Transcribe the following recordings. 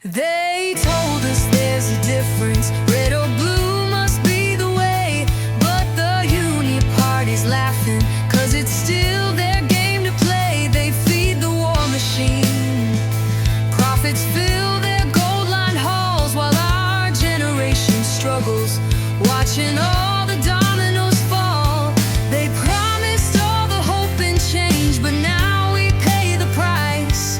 They told us there's a difference, red or blue must be the way. But the Uni-party's laughing, 'cause it's still their game to play. They feed the war machine, profits fill their gold-lined halls, while our generation struggles, watching all the dominoes fall. They promised all the hope and change, but now we pay the price.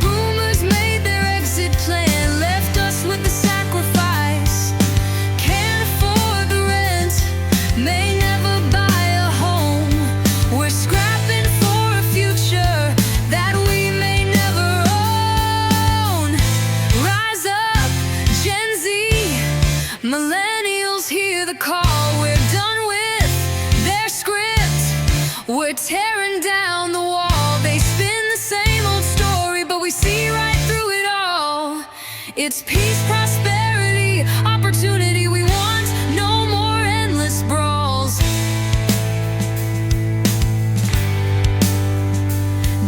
Boomers made their exit plan, left us with the sacrifice. Can't afford the rent, may never buy a home. We're scrapping for a future that we may never own. Rise up, Gen Z, Millennials, hear the call. We're done with their script, we're tearing down the wall. They spin the same old story, but we see right through it all. It's peace, prosperity, opportunity we want, no more endless brawls.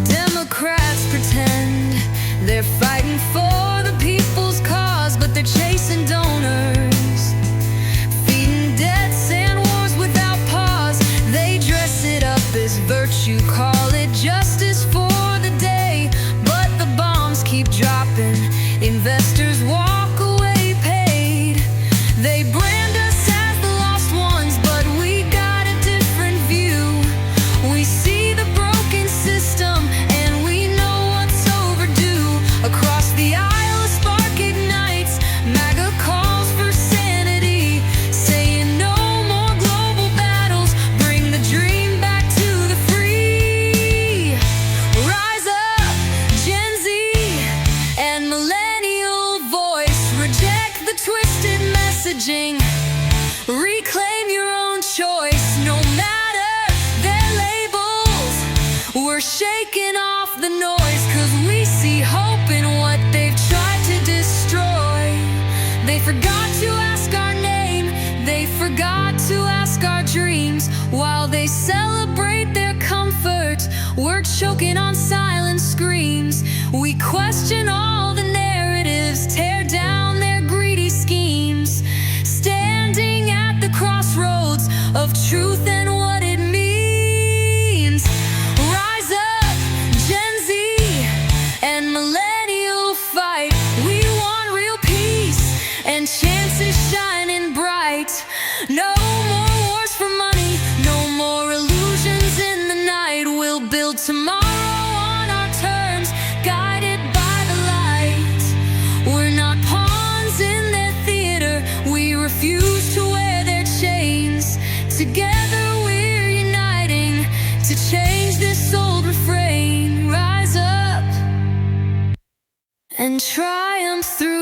Democrats pretend they're fighting for the people's cause, but they're chasing donors, feeding debts and wars without pause. They dress it up as virtue, call it justice for the day, but the bombs keep dropping, investors walk away paid. They brand us as the lost ones, but we got a different view. We see the broken system and we know what's overdue. Across the aisle a spark ignites, MAGA calls for sanity, saying no more global battles, bring the dream back to the free. Rise up, Gen Z and millennial voice, reject the twisted messaging, reclaim your own choice. No matter their labels, we're shaking off the noise, 'cause we see hope in what they've tried to destroy. They forgot to ask our name, they forgot to ask our dreams. While they celebrate their comfort, we're choking on silent screams. We question all the narratives, tear down their greedy schemes, standing at the crossroads of truth and what it means. Rise up, Gen Z and millennial fight. We want real peace and chances shining bright. No more wars for money, no more illusions in the night. We'll build tomorrow on our terms, guided by the light. We're not pawns in their theater, we refuse to wear their chains. Together we're uniting to change this old refrain. Rise up and triumph through